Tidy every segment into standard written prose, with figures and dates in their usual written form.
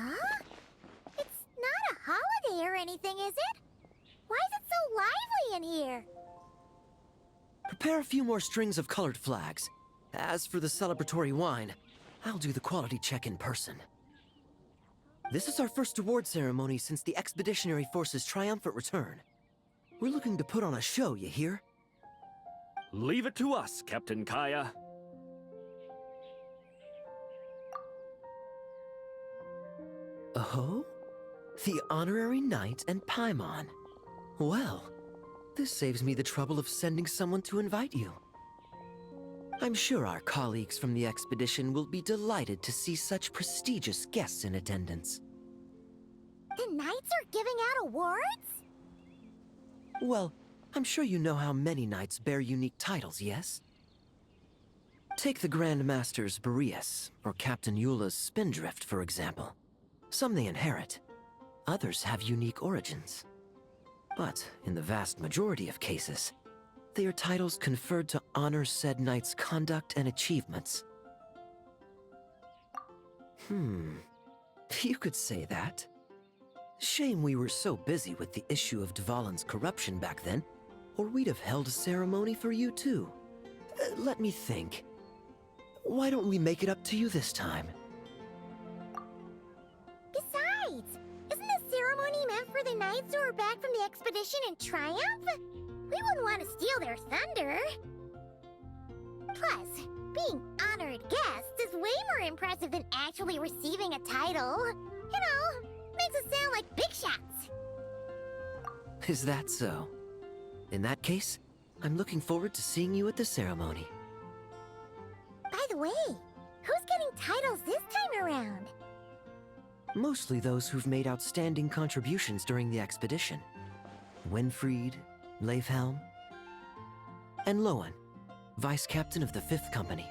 Huh? It's not a holiday or anything, is it? Why is it so lively in here? Prepare a few more strings of colored flags. As for the celebratory wine, I'll do the quality check in person. This is our first award ceremony since the Expeditionary Force's triumphant return. We're looking to put on a show, you hear? Leave it to us, Captain Kaya. Oh? The Honorary Knight and Paimon. Well, this saves me the trouble of sending someone to invite you. I'm sure our colleagues from the expedition will be delighted to see such prestigious guests in attendance. The knights are giving out awards? Well, I'm sure you know how many knights bear unique titles, yes? Take the Grand Master's Boreas, or Captain Eula's Spindrift, for example. Some they inherit. Others have unique origins. But in the vast majority of cases, they are titles conferred to honor said knight's conduct and achievements. You could say that. Shame we were so busy with the issue of Dvalin's corruption back then, or we'd have held a ceremony for you too. Let me think. Why don't we make it up to you this time? Besides, isn't the ceremony meant for the knights who are back from the expedition in triumph? We wouldn't want to steal their thunder. Plus, being honored guests is way more impressive than actually receiving a title. You know, makes us sound like big shots. Is that so? In that case, I'm looking forward to seeing you at the ceremony. By the way, who's getting titles this time around? Mostly those who've made outstanding contributions during the expedition. Winfried, Leifhelm, and Lohen, Vice Captain of the 5th Company.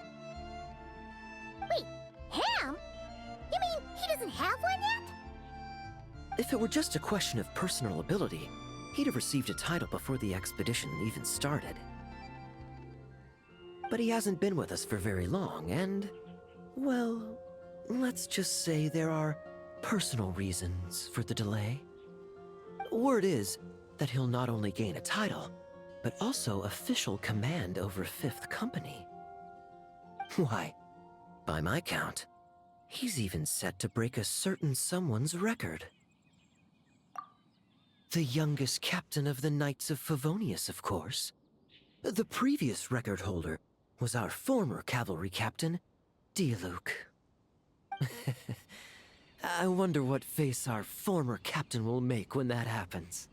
Wait, Ham? You mean he doesn't have one yet? If it were just a question of personal ability, he'd have received a title before the expedition even started. But he hasn't been with us for very long, and, well, let's just say there are personal reasons for the delay. Word is that he'll not only gain a title, but also official command over 5th Company. Why, by my count, he's even set to break a certain someone's record. The youngest captain of the Knights of Favonius, of course. The previous record holder was our former cavalry captain, Diluc. I wonder what face our former captain will make when that happens.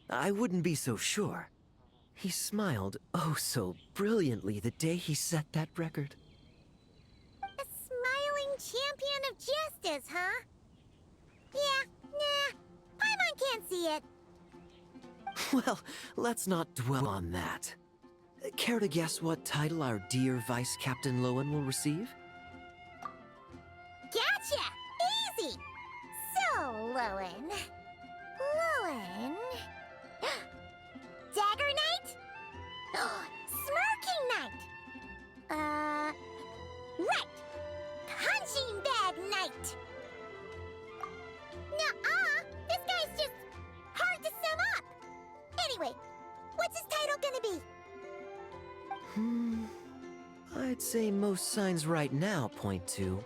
I wouldn't be so sure. He smiled oh so brilliantly the day he set that record. A smiling champion of justice, huh? Yeah, nah. Paimon can't see it. Well, let's not dwell on that. Care to guess what title our dear Vice Captain Lohen will receive? Gotcha! Easy! So, Lohen... Dagger Knight? Smirking Knight! Right! Punching Bag Knight! Nuh-uh! This guy's just hard to sum up! Anyway, what's his title gonna be? I'd say most signs right now point to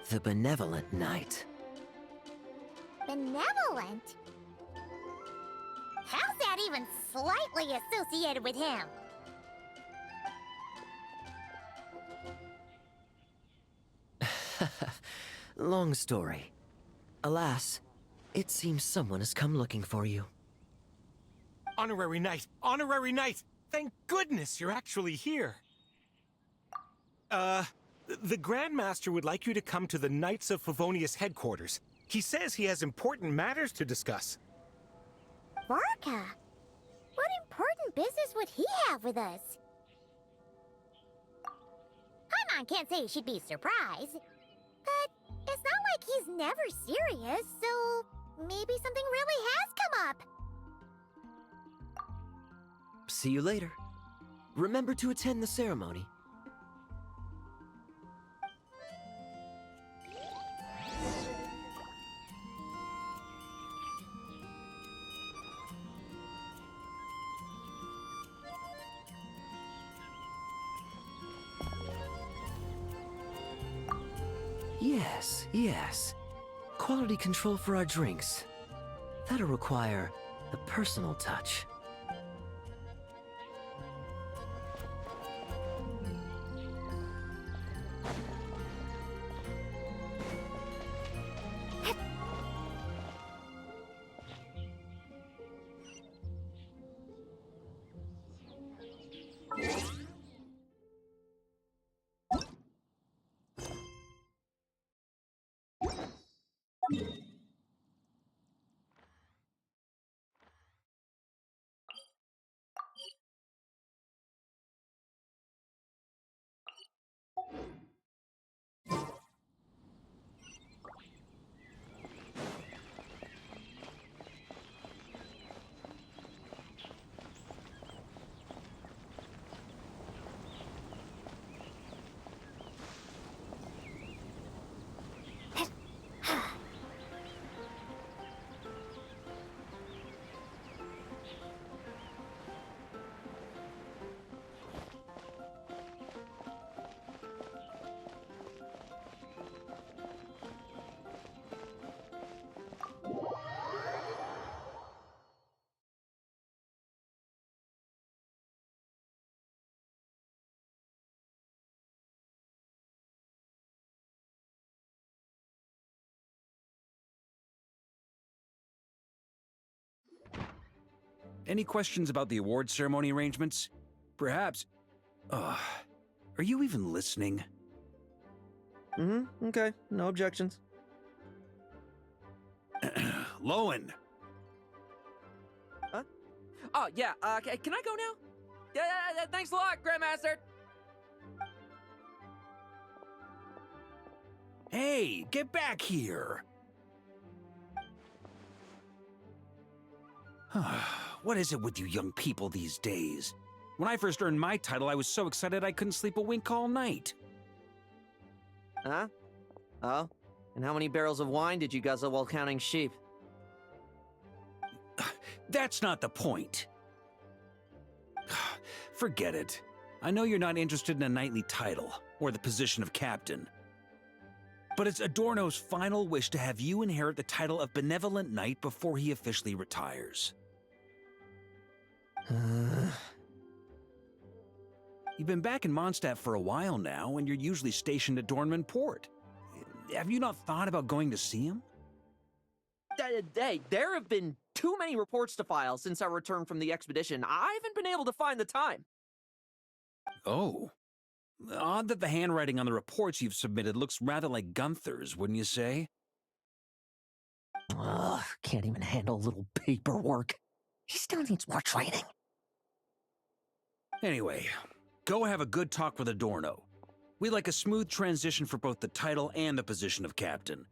the Benevolent Knight. Benevolent? How's that even slightly associated with him? Long story. Alas, it seems someone has come looking for you. Honorary Knight! Honorary Knight! Thank goodness you're actually here! The Grand Master would like you to come to the Knights of Favonius headquarters. He says he has important matters to discuss. Varka? What important business would he have with us? Paimon can't say she'd be surprised. But it's not like he's never serious, so maybe something really has come up. See you later. Remember to attend the ceremony. Yes. Quality control for our drinks. That'll require a personal touch. Any questions about the award ceremony arrangements? Perhaps... are you even listening? Okay. No objections. Lohen! Huh? Oh, yeah, can I go now? Yeah, thanks a lot, Grandmaster! Hey, get back here! What is it with you young people these days? When I first earned my title, I was so excited I couldn't sleep a wink all night. Huh? Oh? And how many barrels of wine did you guzzle while counting sheep? That's not the point. Forget it. I know you're not interested in a knightly title, or the position of captain. But it's Adorno's final wish to have you inherit the title of Benevolent Knight before he officially retires. You've been back in Mondstadt for a while now, and you're usually stationed at Dornman Port. Have you not thought about going to see him? Hey, there have been too many reports to file since our return from the expedition. I haven't been able to find the time. Oh. Odd that the handwriting on the reports you've submitted looks rather like Gunther's, wouldn't you say? Ugh, can't even handle a little paperwork. He still needs more training. Anyway, go have a good talk with Adorno. We'd like a smooth transition for both the title and the position of captain.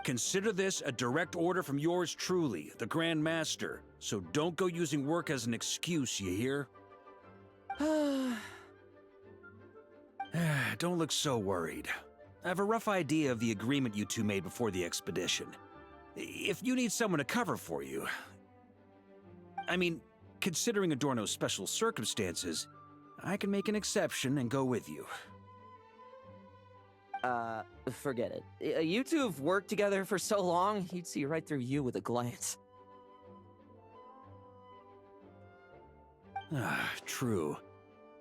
Consider this a direct order from yours truly, the Grand Master, so don't go using work as an excuse, you hear? Don't look so worried. I have a rough idea of the agreement you two made before the expedition. If you need someone to cover for you... I mean, considering Adorno's special circumstances, I can make an exception and go with you. Forget it. You two have worked together for so long, he'd see right through you with a glance. True.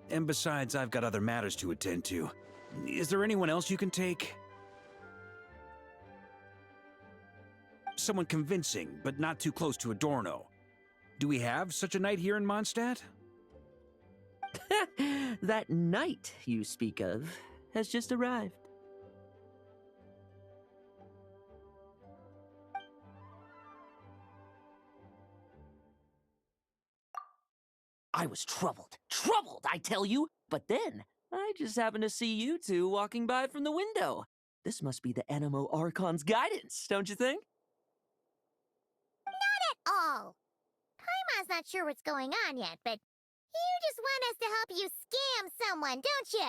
And besides, I've got other matters to attend to. Is there anyone else you can take? Someone convincing, but not too close to Adorno. Do we have such a knight here in Mondstadt? That knight you speak of has just arrived. I was troubled, I tell you, but then I just happened to see you two walking by from the window. This must be the Animo Archon's guidance, don't you think? Not at all. Paimon's not sure what's going on yet, but you just want us to help you scam someone, don't you?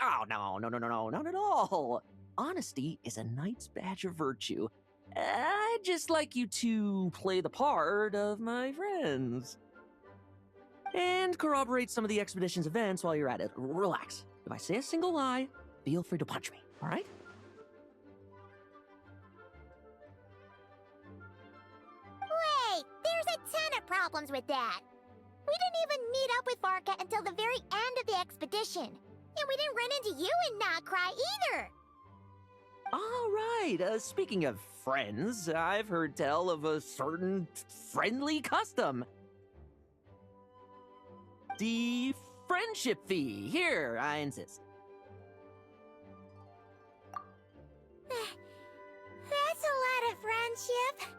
Oh, no, not at all. Honesty is a knight's badge of virtue. I'd just like you to play the part of my friends. And corroborate some of the expedition's events while you're at it. Relax. If I say a single lie, feel free to punch me, all right? Wait, there's a ton of problems with that. We didn't even meet up with Varka until the very end of the expedition. And we didn't run into you in Nagcry either. All right, speaking of friends, I've heard tell of a certain friendly custom. The friendship fee. Here, I insist. That's a lot of friendship.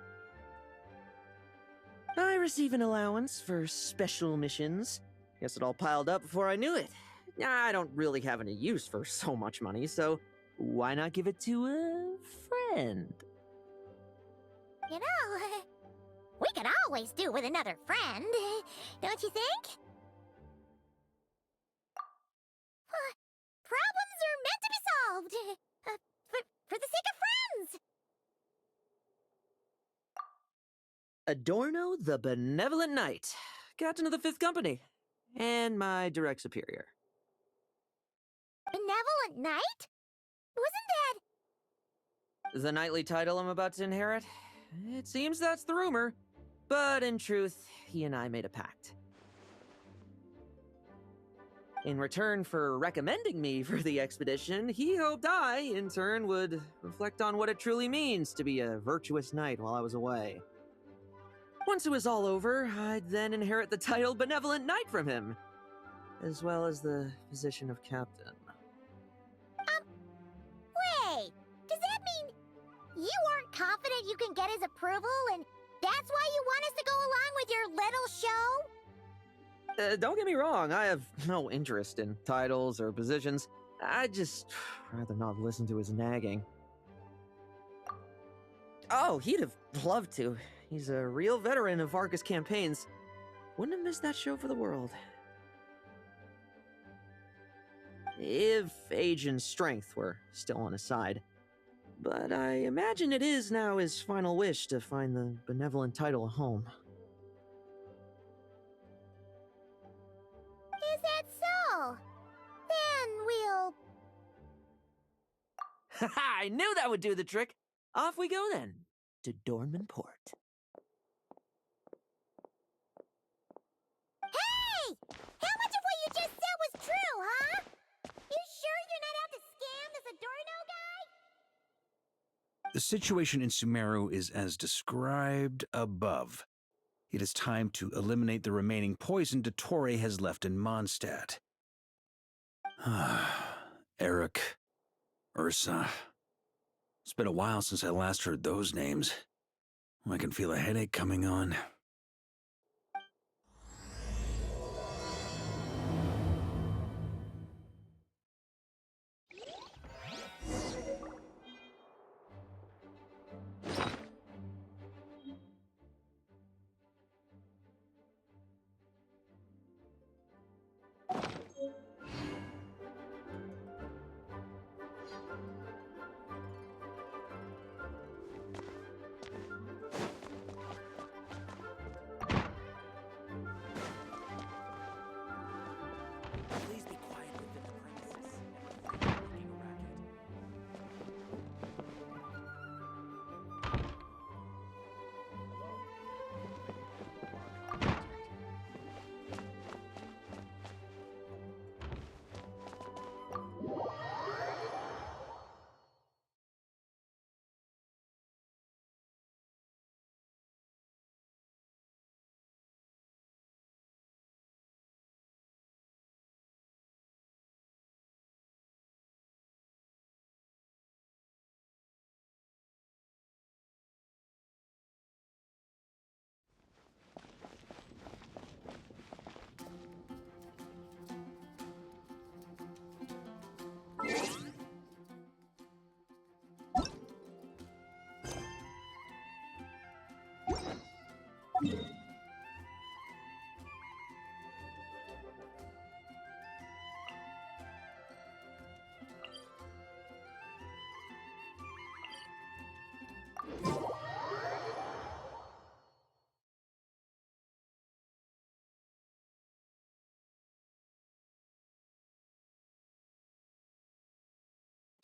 I receive an allowance for special missions. Guess it all piled up before I knew it. I don't really have any use for so much money, so why not give it to a friend? You know, we could always do with another friend, don't you think? Problems are meant to be solved. For the sake of friends. Adorno the Benevolent Knight, Captain of the 5th Company, and my direct superior. Benevolent Knight? Wasn't that... The knightly title I'm about to inherit? It seems that's the rumor, but in truth, he and I made a pact. In return for recommending me for the expedition, he hoped I, in turn, would reflect on what it truly means to be a virtuous knight while I was away. Once it was all over, I'd then inherit the title Benevolent Knight from him, as well as the position of captain. Wait, does that mean you aren't confident you can get his approval, and that's why you want us to go along with your little show? Don't get me wrong, I have no interest in titles or positions. I'd just rather not listen to his nagging. Oh, he'd have loved to. He's a real veteran of Argus campaigns. Wouldn't have missed that show for the world. If age and strength were still on his side. But I imagine it is now his final wish to find the benevolent title a home. Is that so? Then we'll... Haha, I knew that would do the trick! Off we go then, to Dornman Port. Hey! How much of what you just said was true, huh? You sure you're not out to scam this Adorno guy? The situation in Sumeru is as described above. It is time to eliminate the remaining poison Dottore has left in Mondstadt. Eric, Ursa. It's been a while since I last heard those names. I can feel a headache coming on. Please be quiet within the premises. Everyone's making a racket.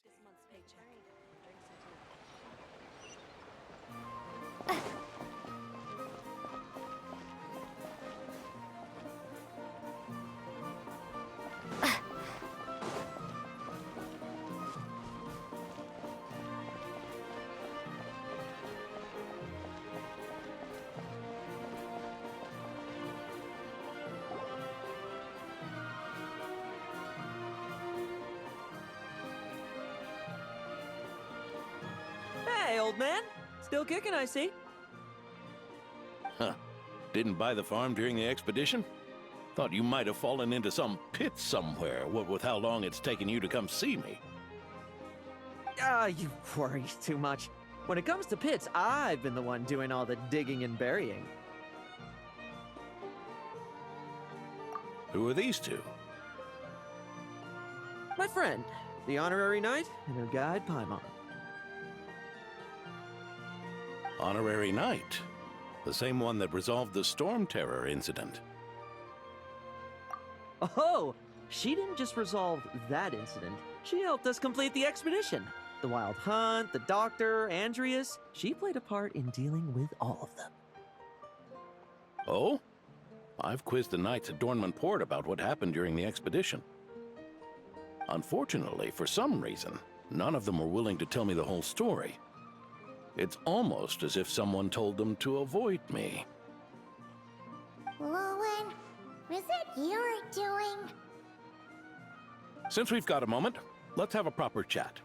This month's paycheck. Drinks into Hey, old man! Still kicking, I see. Huh. Didn't buy the farm during the expedition? Thought you might have fallen into some pit somewhere, what with how long it's taken you to come see me. You worry too much. When it comes to pits, I've been the one doing all the digging and burying. Who are these two? My friend, the honorary knight, and her guide, Paimon. Honorary Knight. The same one that resolved the Storm Terror incident. Oh, she didn't just resolve that incident. She helped us complete the expedition. The Wild Hunt, the Doctor, Andreas. She played a part in dealing with all of them. Oh? I've quizzed the knights at Dornman Port about what happened during the expedition. Unfortunately, for some reason, none of them were willing to tell me the whole story. It's almost as if someone told them to avoid me. Lohen, is it your doing? Since we've got a moment, let's have a proper chat.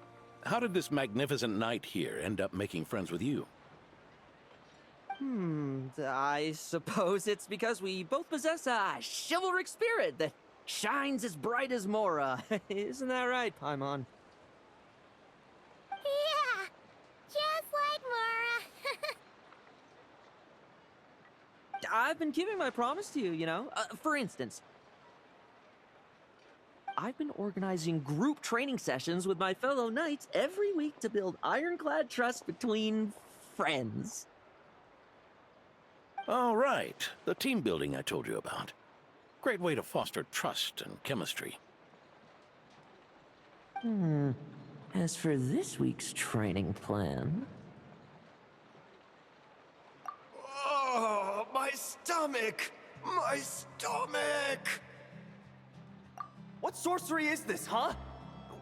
How did this magnificent knight here end up making friends with you? I suppose it's because we both possess a chivalric spirit that shines as bright as Mora. Isn't that right, Paimon? Yeah, just like Mora. I've been keeping my promise to you, you know? For instance, I've been organizing group training sessions with my fellow knights every week to build ironclad trust between friends. Oh, right. The team building I told you about. Great way to foster trust and chemistry. As for this week's training plan... Oh, my stomach! My stomach! What sorcery is this, huh?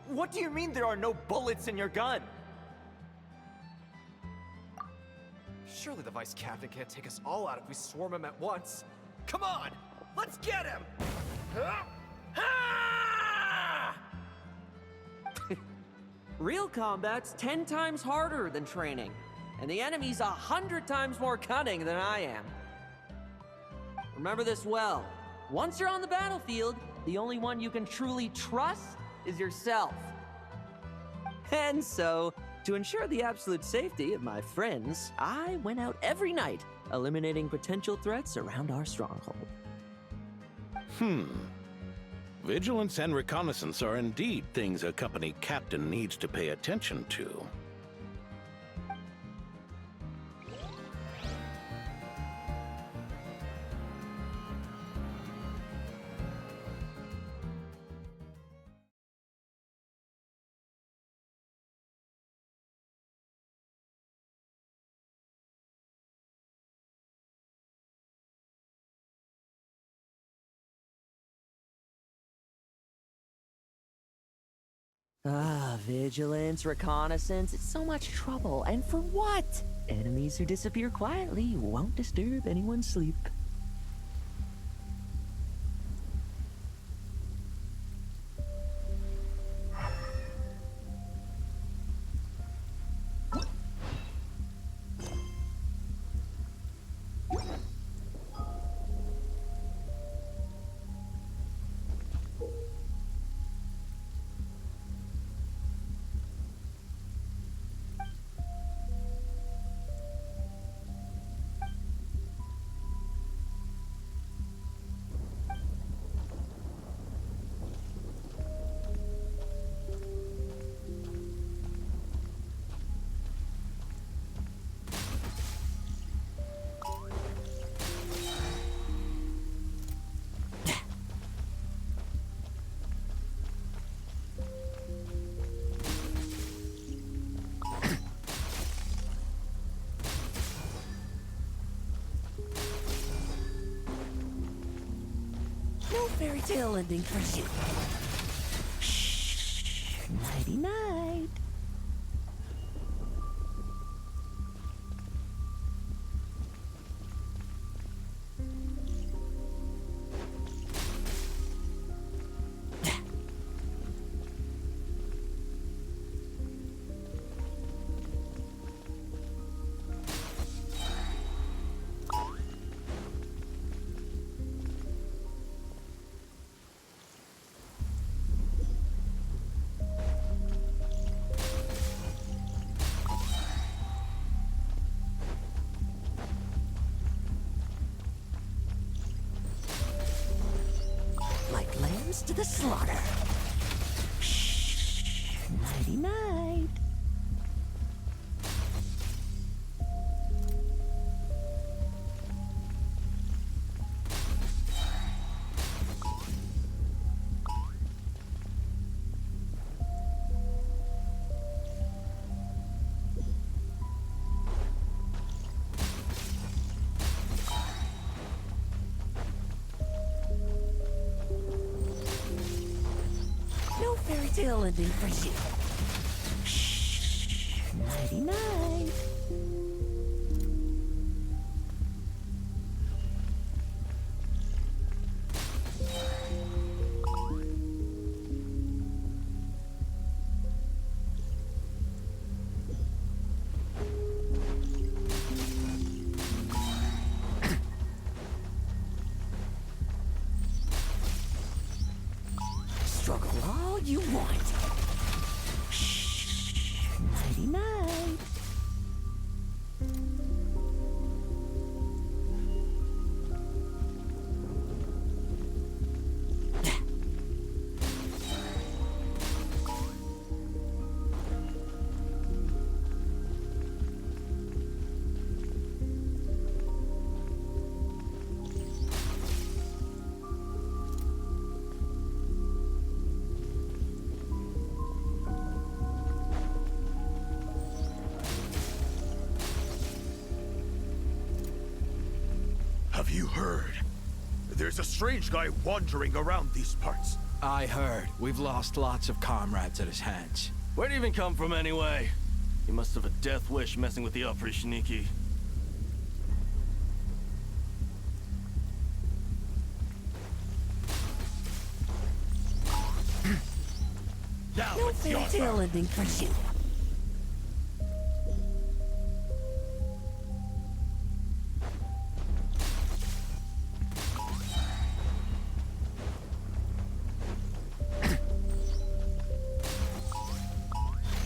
What do you mean there are no bullets in your gun? Surely the Vice Captain can't take us all out if we swarm him at once. Come on! Let's get him! Real combat's 10 times harder than training, and the enemy's 100 times more cunning than I am. Remember this well. Once you're on the battlefield, the only one you can truly trust is yourself. And so, to ensure the absolute safety of my friends, I went out every night, eliminating potential threats around our stronghold. Vigilance and reconnaissance are indeed things a company captain needs to pay attention to. Vigilance, reconnaissance, it's so much trouble. And for what? Enemies who disappear quietly won't disturb anyone's sleep. No fairy tale ending for you. Shh. Nighty night. Like lambs to the slaughter. Shh. Nighty night. No fairy tale ending for you. Shh. Nighty night. you want. Shh. Nighty night. Have you heard? There's a strange guy wandering around these parts. I heard. We've lost lots of comrades at his hands. Where'd he even come from anyway? He must have a death wish messing with the Oprishniki. No fairy tale ending for you.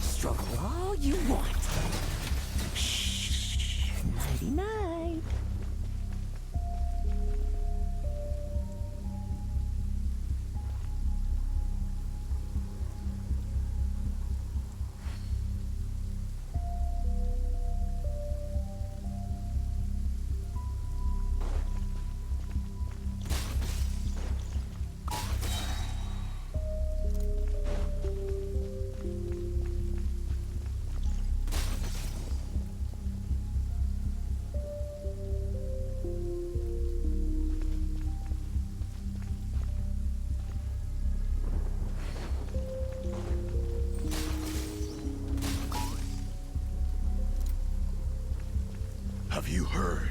Struggle all you want. Shh. Nighty night. Have you heard?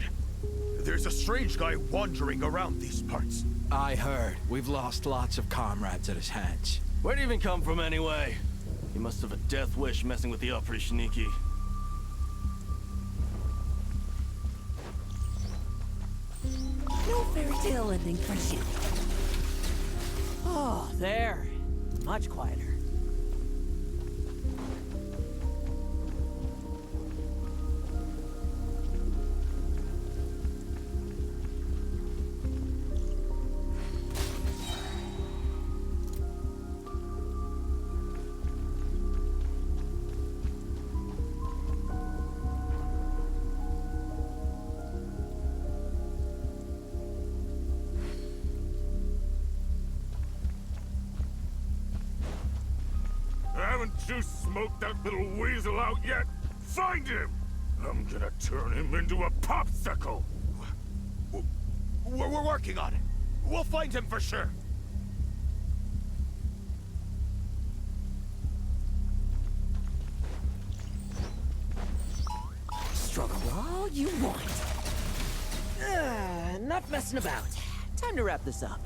There's a strange guy wandering around these parts. I heard. We've lost lots of comrades at his hands. Where'd he even come from anyway? He must have a death wish messing with the Oprishniki. No fairy tale ending for you. Oh, there. Much quieter. Haven't you smoked that little weasel out yet? Find him! I'm gonna turn him into a popsicle! We're working on it. We'll find him for sure. Struggle all you want. Enough messing about. Time to wrap this up.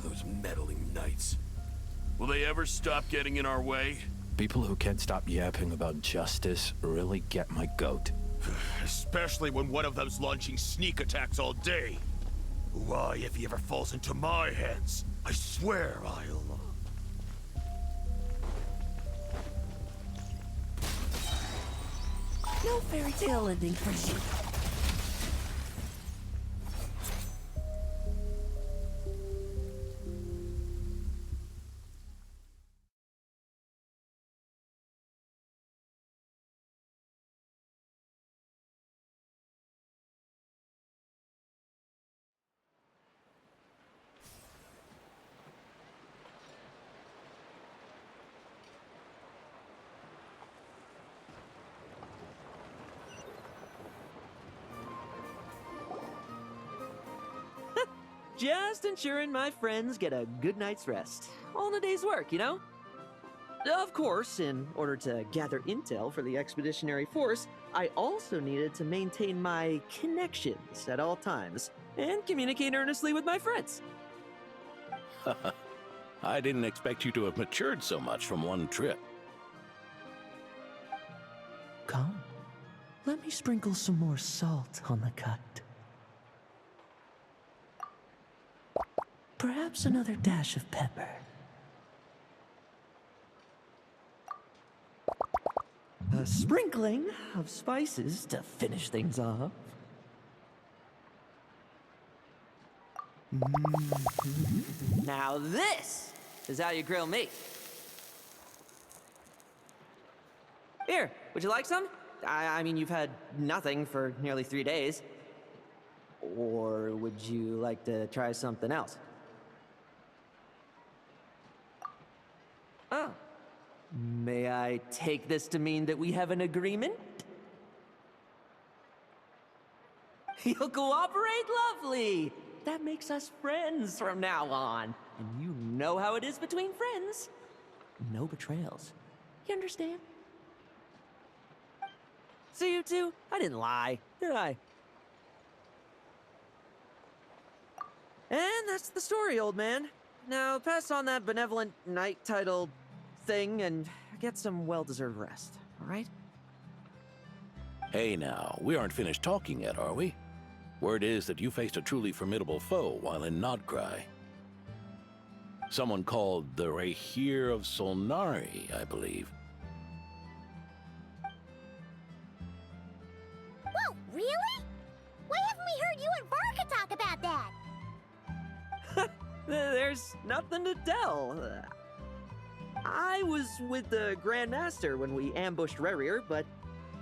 Those meddling knights. Will they ever stop getting in our way? People who can't stop yapping about justice really get my goat. Especially when one of them's launching sneak attacks all day. Why, if he ever falls into my hands, I swear I'll... No fairy tale ending for you. Just ensuring my friends get a good night's rest. All in a day's work, you know? Of course, in order to gather intel for the expeditionary force, I also needed to maintain my connections at all times and communicate earnestly with my friends. I didn't expect you to have matured so much from one trip. Come, let me sprinkle some more salt on the cut? Perhaps another dash of pepper. A sprinkling of spices to finish things off. Now this is how you grill meat. Here, would you like some? I mean, you've had nothing for nearly 3 days. Or would you like to try something else? Oh. May I take this to mean that we have an agreement? You'll cooperate? Lovely! That makes us friends from now on. And you know how it is between friends. No betrayals. You understand? So you two, I didn't lie, did I? And that's the story, old man. Now pass on that benevolent night title thing and get some well-deserved rest, all right? Hey now, we aren't finished talking yet, are we? Word is that you faced a truly formidable foe while in Nodcry. Someone called the Rahir of Solnari, I believe. Whoa, really? Why haven't we heard you and Varka talk about that? There's nothing to tell. I was with the Grand Master when we ambushed Rerir, but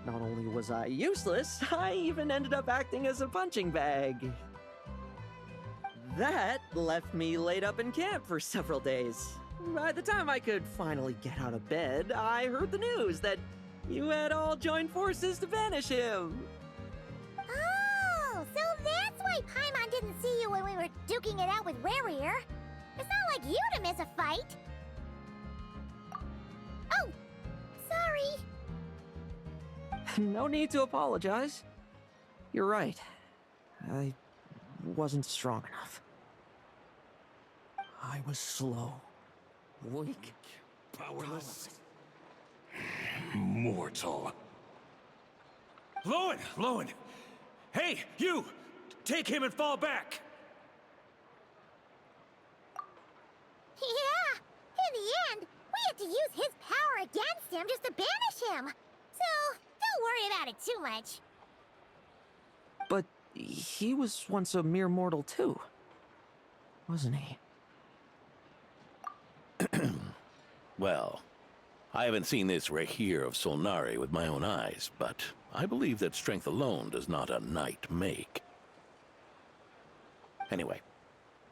not only was I useless, I even ended up acting as a punching bag. That left me laid up in camp for several days. By the time I could finally get out of bed, I heard the news that you had all joined forces to banish him. Oh, so that's why Paimon didn't see you when we were duking it out with Rerir. It's not like you to miss a fight. Oh, sorry. No need to apologize. You're right. I wasn't strong enough. I was slow, weak, Powerless. Mortal. Lohen! Hey, you! Take him and fall back! Yeah, in the end, we had to use his power against him just to banish him. So, don't worry about it too much. But he was once a mere mortal too, wasn't he? Well, I haven't seen this Rahir of Solnari with my own eyes, but I believe that strength alone does not a knight make. Anyway,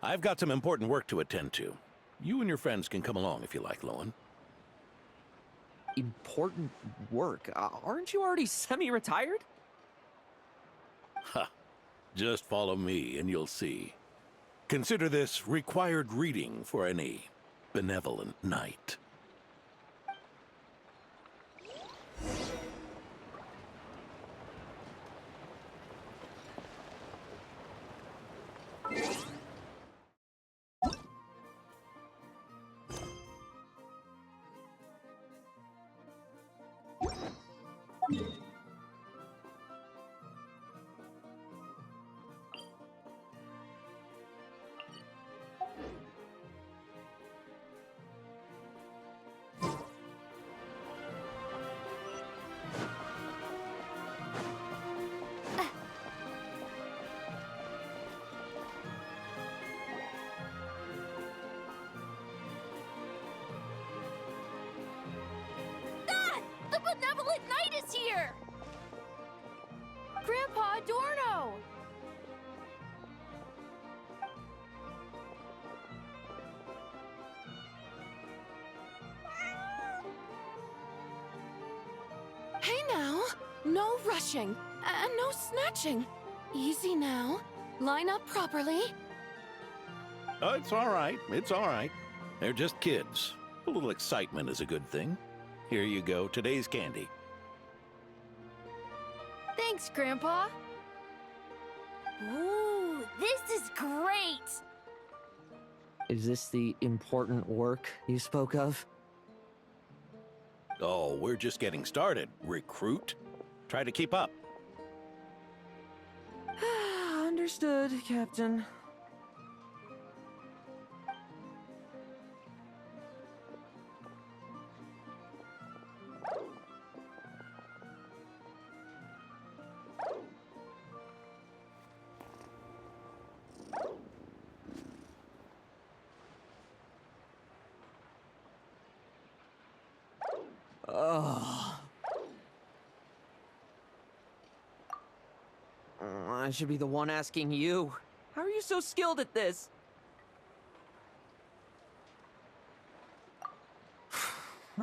I've got some important work to attend to. You and your friends can come along if you like, Lohen. Important work? Aren't you already semi-retired? Ha! Just follow me and you'll see. Consider this required reading for any benevolent knight. The benevolent knight is here! Grandpa Adorno! Hey now, no rushing, and no snatching. Easy now. Line up properly. Oh, it's all right. It's all right. They're just kids. A little excitement is a good thing. Here you go, today's candy. Thanks, Grandpa. Ooh, this is great! Is this the important work you spoke of? Oh, we're just getting started, recruit. Try to keep up. Understood, Captain. I should be the one asking you. How are you so skilled at this?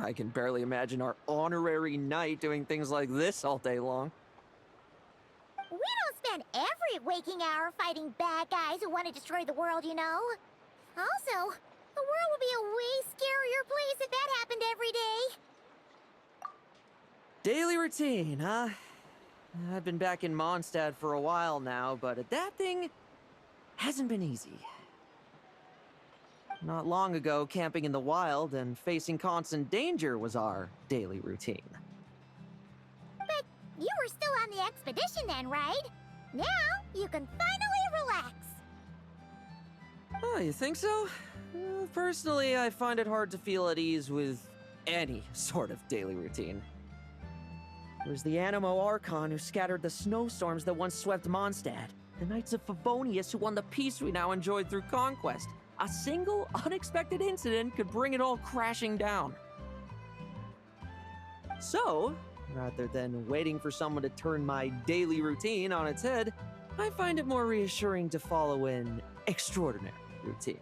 I can barely imagine our honorary knight doing things like this all day long. We don't spend every waking hour fighting bad guys who want to destroy the world, you know? Also, the world would be a way scarier place if that happened every day. Daily routine, huh? I've been back in Mondstadt for a while now, but that thing hasn't been easy. Not long ago, camping in the wild and facing constant danger was our daily routine. But you were still on the expedition then, right? Now you can finally relax. Oh, you think so? Personally, I find it hard to feel at ease with any sort of daily routine. It was the Animo Archon who scattered the snowstorms that once swept Mondstadt. The Knights of Favonius who won the peace we now enjoy through conquest. A single, unexpected incident could bring it all crashing down. So, rather than waiting for someone to turn my daily routine on its head, I find it more reassuring to follow an extraordinary routine.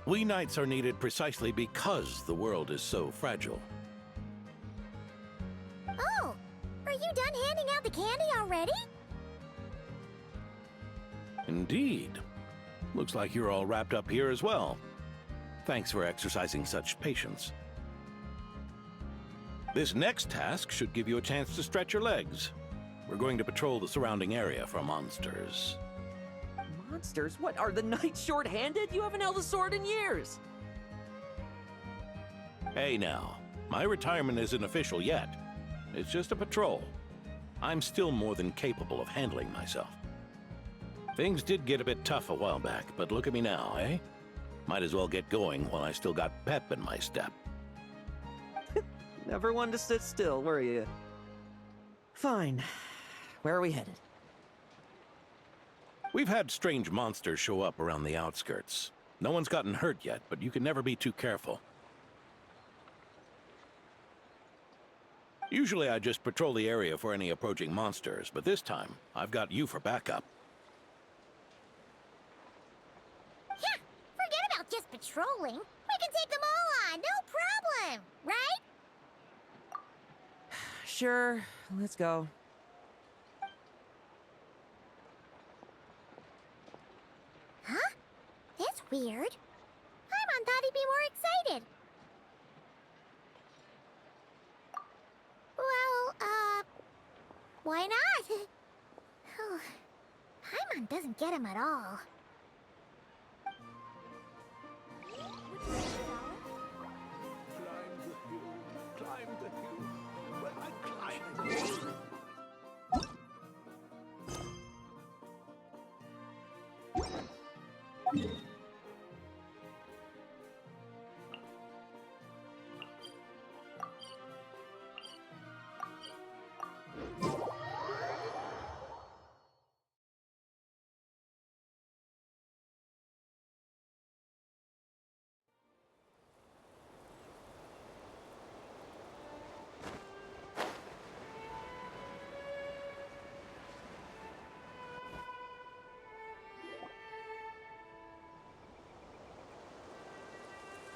We knights are needed precisely because the world is so fragile. Oh, are you done handing out the candy already? Indeed. Looks like you're all wrapped up here as well. Thanks for exercising such patience. This next task should give you a chance to stretch your legs. We're going to patrol the surrounding area for monsters. Monsters? What, are the knights short-handed? You haven't held a sword in years! Hey now, my retirement isn't official yet. It's just a patrol. I'm still more than capable of handling myself. Things did get a bit tough a while back, but look at me now, eh? Might as well get going while I still got pep in my step. Never one to sit still, were you? Fine. Where are we headed? We've had strange monsters show up around the outskirts. No one's gotten hurt yet, but you can never be too careful. Usually I just patrol the area for any approaching monsters, but this time, I've got you for backup. Yeah, forget about just patrolling. We can take them all on, no problem, right? Sure, let's go. Huh? That's weird. Paimon thought he'd be more excited. Well, why not? Oh, Paimon doesn't get him at all.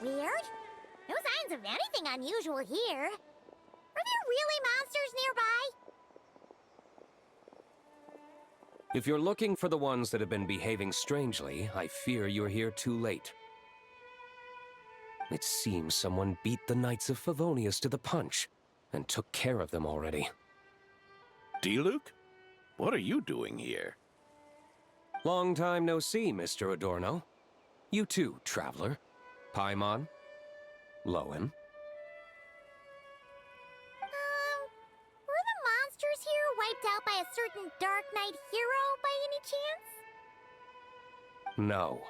Weird? No signs of anything unusual here. Are there really monsters nearby? If you're looking for the ones that have been behaving strangely, I fear you're here too late. It seems someone beat the Knights of Favonius to the punch, and took care of them already. D-Luke? What are you doing here? Long time no see, Mr. Adorno. You too, traveler. Paimon? Lohen? Were the monsters here wiped out by by a certain Dark Knight hero by any chance? No.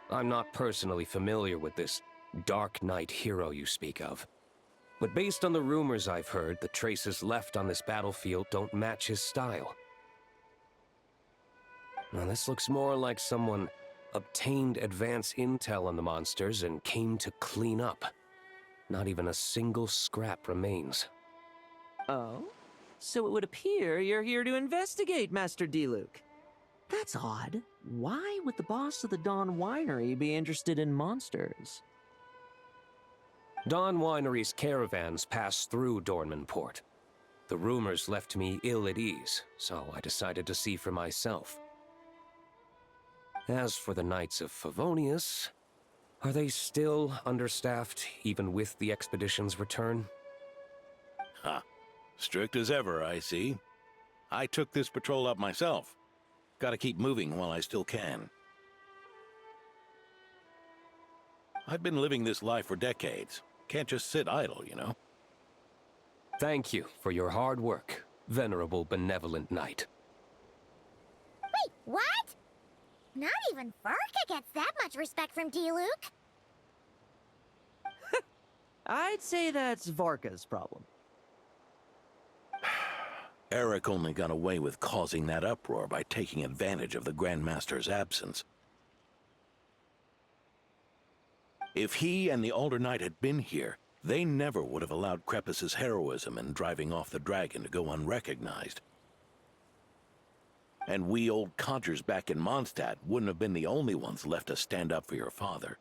I'm not personally familiar with this Dark Knight hero you speak of. But based on the rumors I've heard, the traces left on this battlefield don't match his style. Now, this looks more like someone obtained advance intel on the monsters and came to clean up. Not even a single scrap remains. Oh? So it would appear you're here to investigate, Master D-Luke. That's odd. Why would the boss of the Dawn Winery be interested in monsters? Dawn Winery's caravans pass through Dornman Port. The rumors left me ill at ease, so I decided to see for myself. As for the Knights of Favonius, are they still understaffed, even with the expedition's return? Ha. Strict as ever, I see. I took this patrol up myself. Gotta keep moving while I still can. I've been living this life for decades. Can't just sit idle, you know? Thank you for your hard work, venerable benevolent knight. Wait, what? Not even Varka gets that much respect from D-Luke. I'd say that's Varka's problem. Eric only got away with causing that uproar by taking advantage of the Grandmaster's absence. If he and the Alder Knight had been here, they never would have allowed Krepus's heroism in driving off the dragon to go unrecognized. And we old codgers back in Mondstadt wouldn't have been the only ones left to stand up for your father.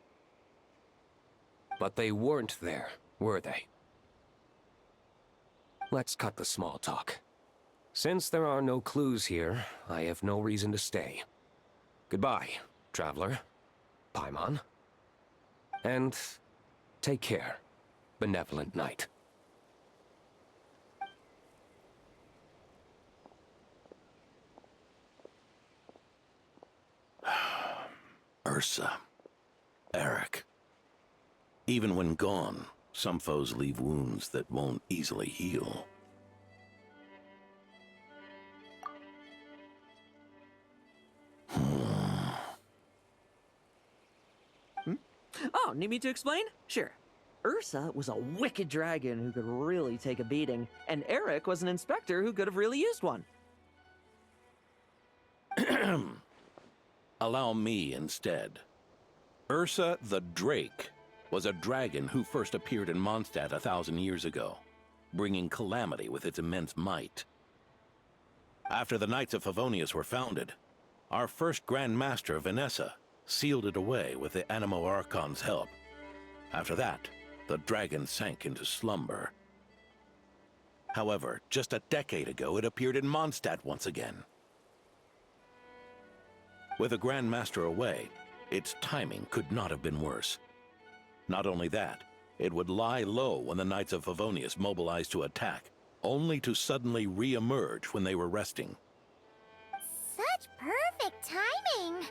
But they weren't there, were they? Let's cut the small talk. Since there are no clues here, I have no reason to stay. Goodbye, traveler. Paimon. And take care, benevolent knight. Ursa. Eric. Even when gone, some foes leave wounds that won't easily heal. Oh, need me to explain? Sure. Ursa was a wicked dragon who could really take a beating, and Eric was an inspector who could have really used one. Allow me instead. Ursa the Drake was a dragon who first appeared in Mondstadt 1,000 years ago, bringing calamity with its immense might. After the Knights of Favonius were founded, our first Grand Master, Vanessa, sealed it away with the Animo Archon's help. After that, the dragon sank into slumber. However, just a decade ago, it appeared in Mondstadt once again. With the Grand Master away, its timing could not have been worse. Not only that, it would lie low when the Knights of Favonius mobilized to attack, only to suddenly re-emerge when they were resting. Such perfect timing!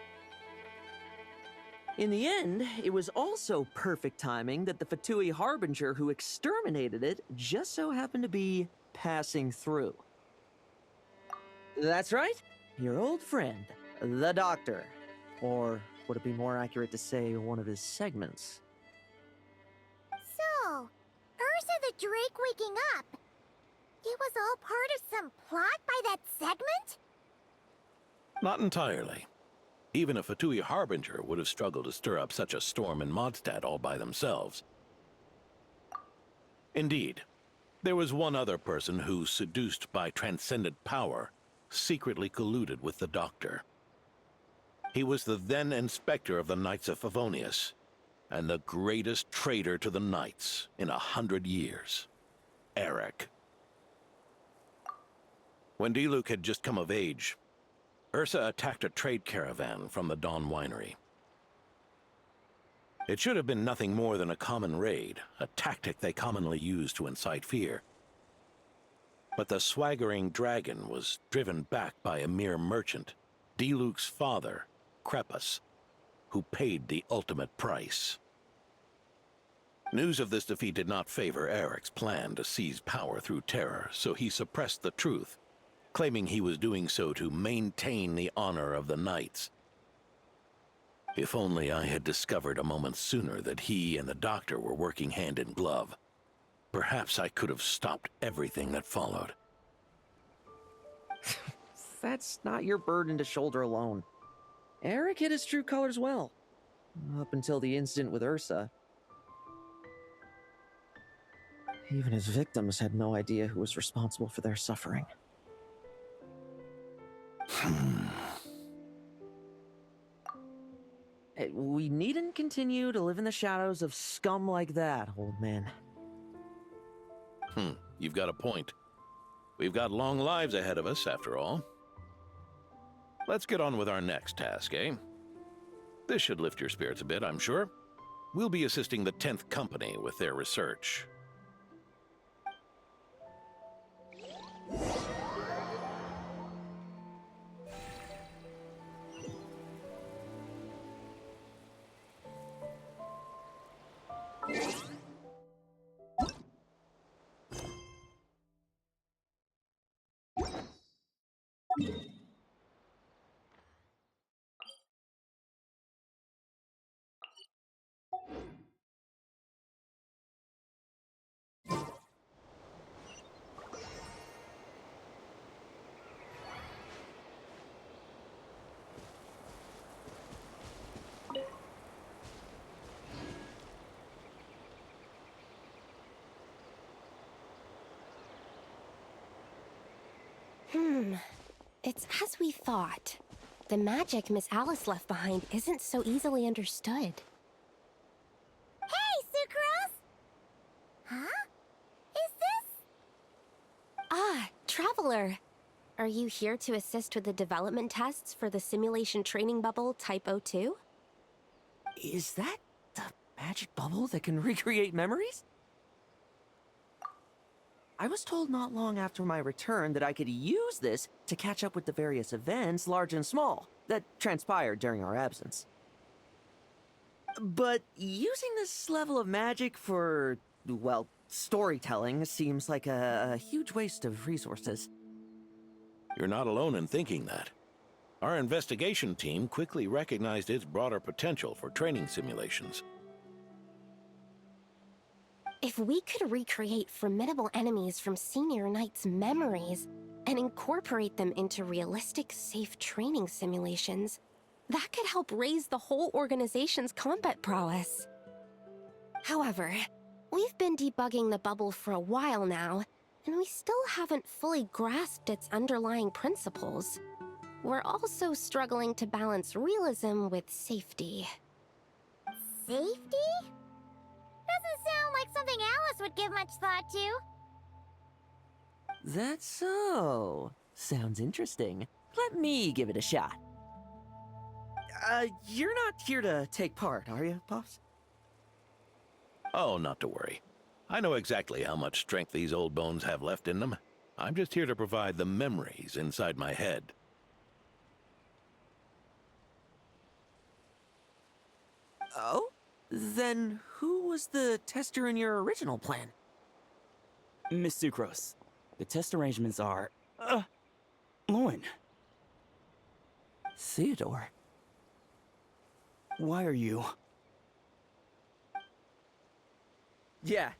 In the end, it was also perfect timing that the Fatui Harbinger who exterminated it just so happened to be passing through. That's right, your old friend, the Doctor. Or would it be more accurate to say one of his segments? So, Ursa the Drake waking up. It was all part of some plot by that segment? Not entirely. Even a Fatui Harbinger would have struggled to stir up such a storm in Mondstadt all by themselves. Indeed, there was one other person who, seduced by transcendent power, secretly colluded with the Doctor. He was the then Inspector of the Knights of Favonius, and the greatest traitor to the Knights in 100 years, Eric. When D-Luke had just come of age, Ursa attacked a trade caravan from the Dawn Winery. It should have been nothing more than a common raid, a tactic they commonly use to incite fear. But the swaggering dragon was driven back by a mere merchant, D-Luke's father, Krepus, who paid the ultimate price. News of this defeat did not favor Eric's plan to seize power through terror, so he suppressed the truth, claiming he was doing so to maintain the honor of the Knights. If only I had discovered a moment sooner that he and the doctor were working hand in glove. Perhaps I could have stopped everything that followed. That's not your burden to shoulder alone. Eric hid his true colors well. Up until the incident with Ursa. Even his victims had no idea who was responsible for their suffering. We needn't continue to live in the shadows of scum like that, old man. You've got a point. We've got long lives ahead of us, after all. Let's get on with our next task, eh? This should lift your spirits a bit, I'm sure. We'll be assisting the 10th Company with their research. It's as we thought. The magic Miss Alice left behind isn't so easily understood. Hey, Sucrose! Huh? Is this... Ah, Traveler. Are you here to assist with the development tests for the simulation training bubble Type 02? Is that the magic bubble that can recreate memories? I was told not long after my return that I could use this to catch up with the various events, large and small, that transpired during our absence. But using this level of magic for, well, storytelling seems like a huge waste of resources. You're not alone in thinking that. Our investigation team quickly recognized its broader potential for training simulations. If we could recreate formidable enemies from senior knights' memories and incorporate them into realistic, safe training simulations, that could help raise the whole organization's combat prowess. However, we've been debugging the bubble for a while now, and we still haven't fully grasped its underlying principles. We're also struggling to balance realism with safety. Safety? Doesn't sound like something Alice would give much thought to. That's so. Sounds interesting. Let me give it a shot. You're not here to take part, are you, Pops? Oh, not to worry. I know exactly how much strength these old bones have left in them. I'm just here to provide the memories inside my head. Oh? Then who was the tester in your original plan? Miss Sucrose, the test arrangements are... Lohen. Theodore. Why are you... Yeah,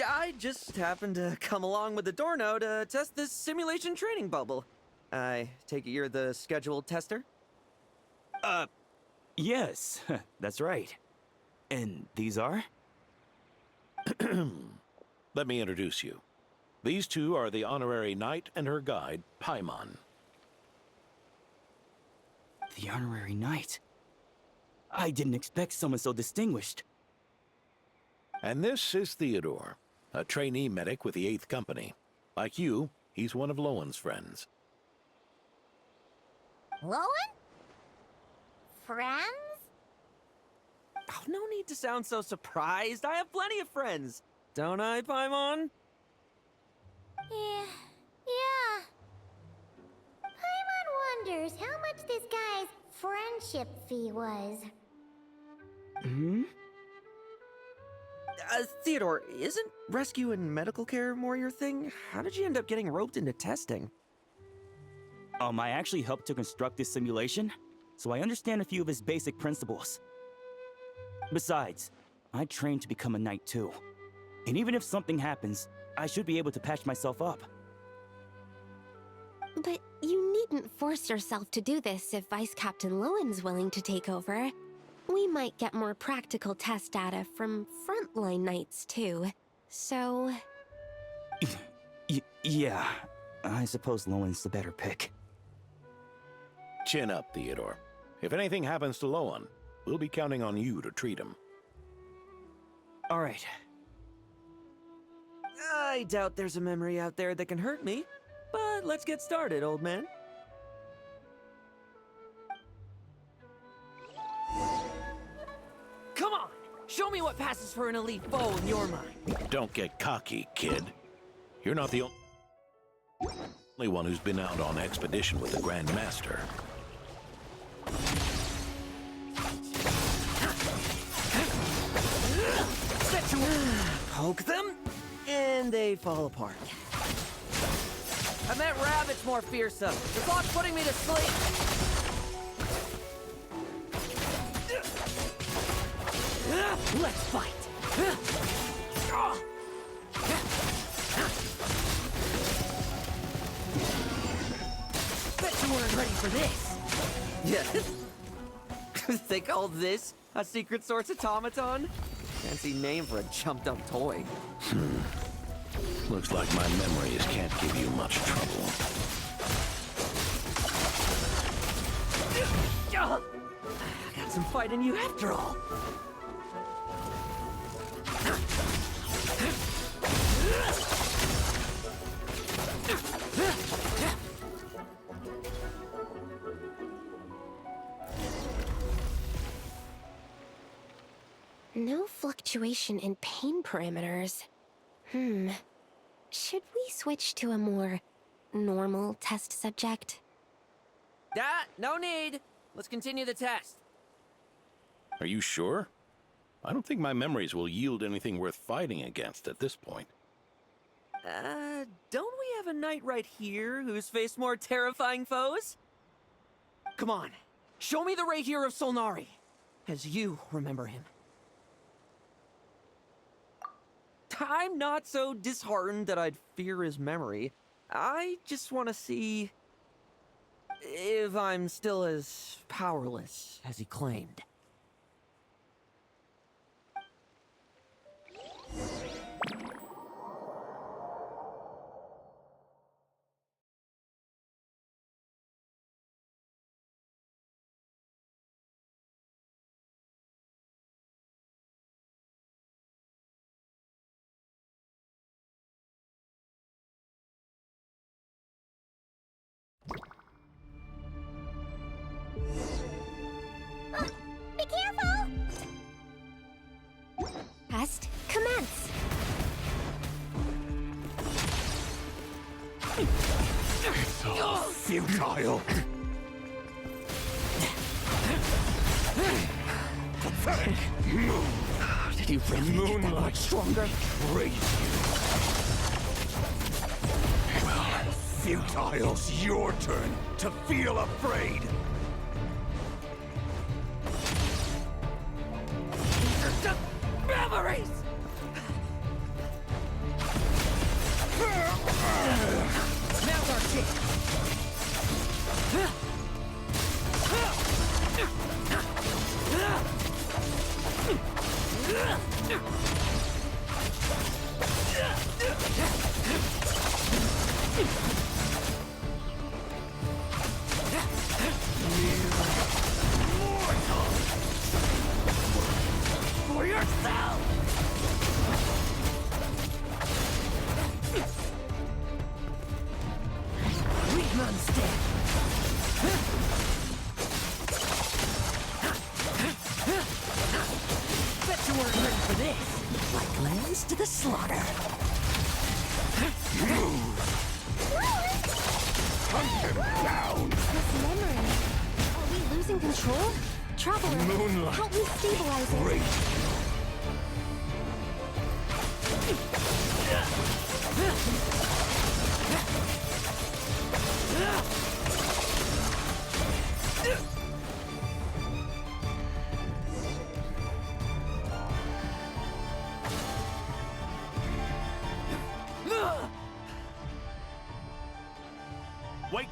I just happened to come along with the Dorno to test this simulation training bubble. I take it you're the scheduled tester? Yes, that's right. And these are? Let me introduce you. These two are the honorary knight and her guide, Paimon. The honorary knight? I didn't expect someone so distinguished. And this is Theodore, a trainee medic with the 8th Company. Like you, he's one of Lohen's friends. Lohen? Friends? Oh, no need to sound so surprised. I have plenty of friends. Don't I, Paimon? Yeah. Paimon wonders how much this guy's friendship fee was. Theodore, isn't rescue and medical care more your thing? How did you end up getting roped into testing? I actually helped to construct this simulation, so I understand a few of its basic principles. Besides, I trained to become a knight too. And even if something happens, I should be able to patch myself up. But you needn't force yourself to do this if Vice Captain Lohen's willing to take over. We might get more practical test data from frontline knights too, so... Yeah, I suppose Lohen's the better pick. Chin up, Theodore. If anything happens to Lohen, we'll be counting on you to treat him. All right. I doubt there's a memory out there that can hurt me, but let's get started, old man. Come on! Show me what passes for an elite foe in your mind. Don't get cocky, kid. You're not the only one who's been out on expedition with the Grand Master. Poke them, and they fall apart. I meant rabbits more fearsome. The clock's putting me to sleep. Let's fight. Bet you weren't ready for this. Yeah. They call this a secret source automaton? Fancy name for a jumped-up toy. Looks like my memories can't give you much trouble. Got some fight in you after all. No fluctuation in pain parameters. Should we switch to a more normal test subject? No need. Let's continue the test. Are you sure? I don't think my memories will yield anything worth fighting against at this point. Don't we have a knight right here who's faced more terrifying foes? Come on, show me the Rahier of Solnari, as you remember him. I'm not so disheartened that I'd fear his memory. I just want to see if I'm still as powerless as he claimed. Be careful! Test commence. It's all futile. Pathetic. Did he really get that much stronger? Raise you. Well, futile's your turn to feel afraid. These are just memories! Now's our chance. For yourself! Sweet Mondstadt! Bet you weren't ready for this. Like lambs to the slaughter. Hunt him down! This memory. Are we losing control? Traveler, Moonlight. help me stabilize it. Great.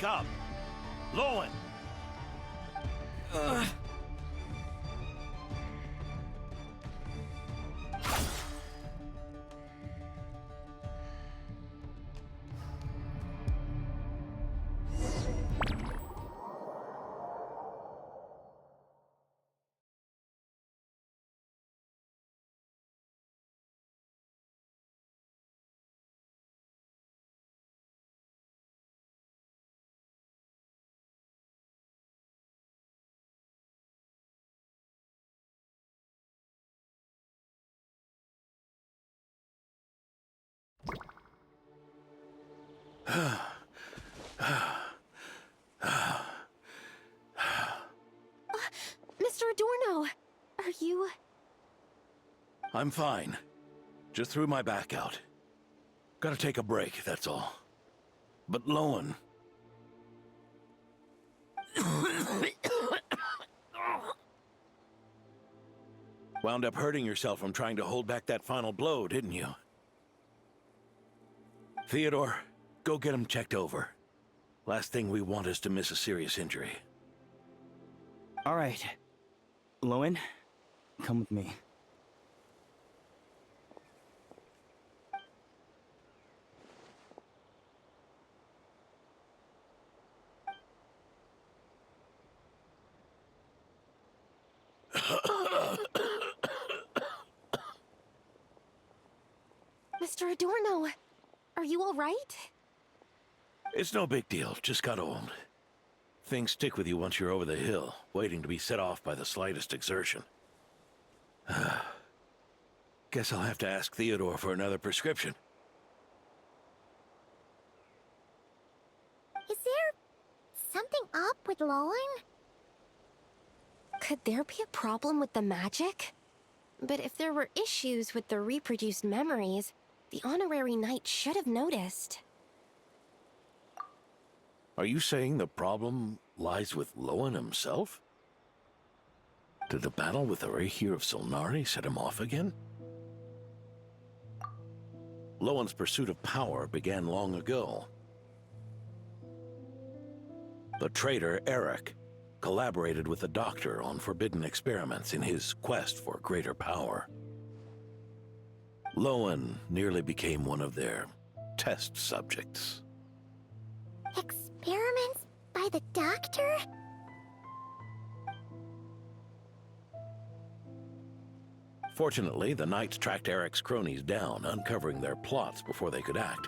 wake up! Lohen! Mr. Adorno, are you... I'm fine. Just threw my back out. Gotta take a break, that's all. But Lohen... Wound up hurting yourself from trying to hold back that final blow, didn't you? Theodore, go get him checked over. Last thing we want is to miss a serious injury. All right. Lohen, come with me. Mr. Adorno, are you all right? It's no big deal, just got old. Things stick with you once you're over the hill, waiting to be set off by the slightest exertion. Guess I'll have to ask Theodore for another prescription. Is there something up with Lohen? Could there be a problem with the magic? But if there were issues with the reproduced memories, the honorary knight should have noticed. Are you saying the problem lies with Lohen himself? Did the battle with the Reikir of Solnari set him off again? Lohen's pursuit of power began long ago. The traitor, Eric, collaborated with the Doctor on forbidden experiments in his quest for greater power. Lohen nearly became one of their test subjects. Experiments by the Doctor? Fortunately, the Knights tracked Eric's cronies down, uncovering their plots before they could act.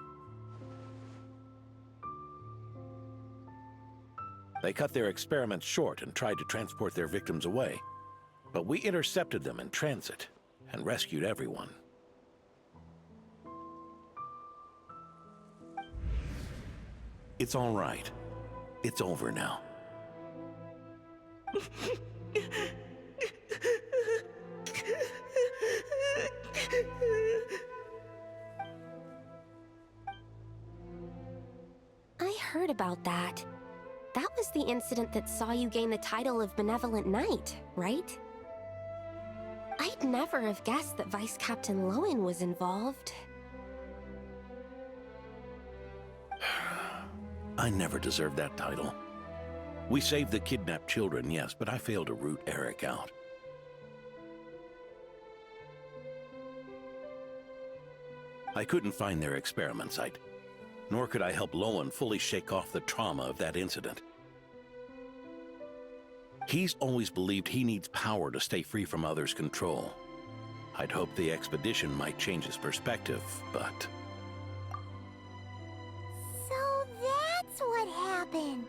They cut their experiments short and tried to transport their victims away, but we intercepted them in transit and rescued everyone. It's all right. It's over now. I heard about that. That was the incident that saw you gain the title of Benevolent Knight, right? I'd never have guessed that Vice Captain Lohen was involved. I never deserved that title. We saved the kidnapped children, yes, but I failed to root Eric out. I couldn't find their experiment site, nor could I help Lohen fully shake off the trauma of that incident. He's always believed he needs power to stay free from others' control. I'd hoped the expedition might change his perspective, but... So that's what happened.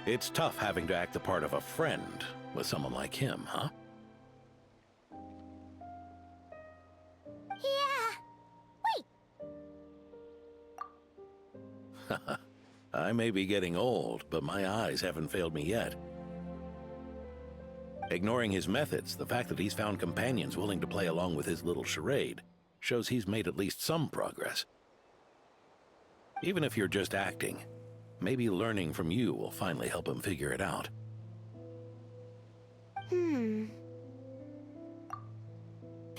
It's tough having to act the part of a friend with someone like him, huh? Yeah. I may be getting old, but my eyes haven't failed me yet. Ignoring his methods, the fact that he's found companions willing to play along with his little charade shows he's made at least some progress. Even if you're just acting, maybe learning from you will finally help him figure it out.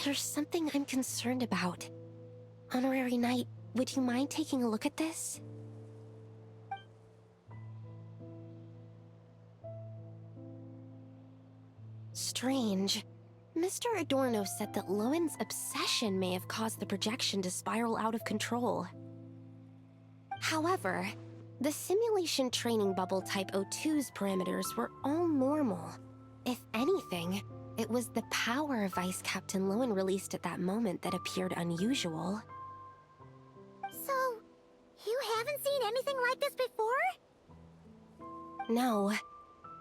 There's something I'm concerned about. Honorary Knight, would you mind taking a look at this? Strange. Mr. Adorno said that Lohen's obsession may have caused the projection to spiral out of control. However, the simulation training bubble Type O2's parameters were all normal. If anything, it was the power Vice Captain Lohen released at that moment that appeared unusual. So, you haven't seen anything like this before? No.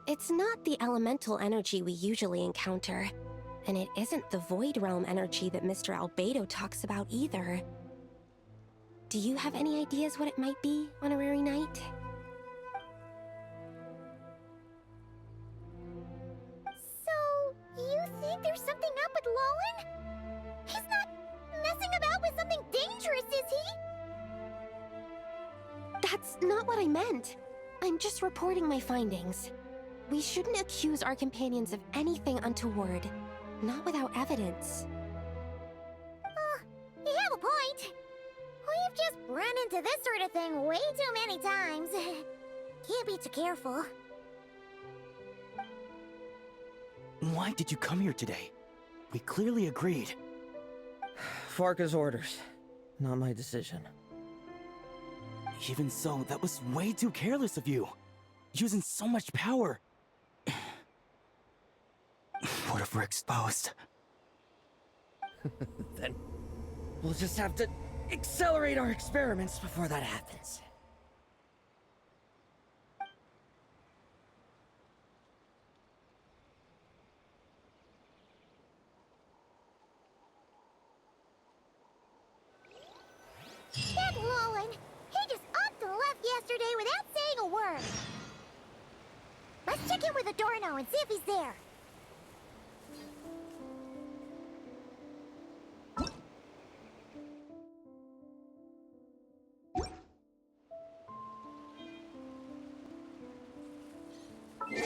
It's not the elemental energy we usually encounter, and it isn't the Void Realm energy that Mr. Albedo talks about either. Do you have any ideas what it might be, Honorary Knight? So, you think there's something up with Lohen? He's not messing about with something dangerous, is he? That's not what I meant. I'm just reporting my findings. We shouldn't accuse our companions of anything untoward, not without evidence. You have a point. We've just run into this sort of thing way too many times. Can't be too careful. Why did you come here today? We clearly agreed. Farka's orders. Not my decision. Even so, that was way too careless of you. Using so much power. What if we're exposed? Then we'll just have to accelerate our experiments before that happens. That Lohen, he just upped and left yesterday without saying a word. Let's check in with Adorno and see if he's there. As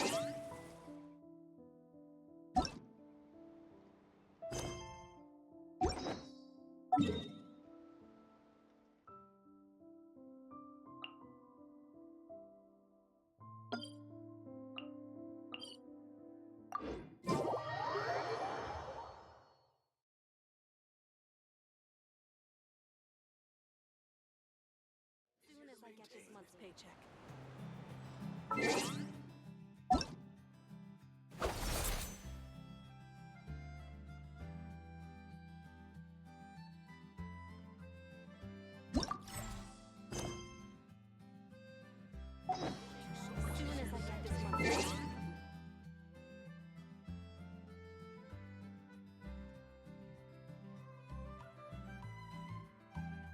soon as I get this month's paycheck.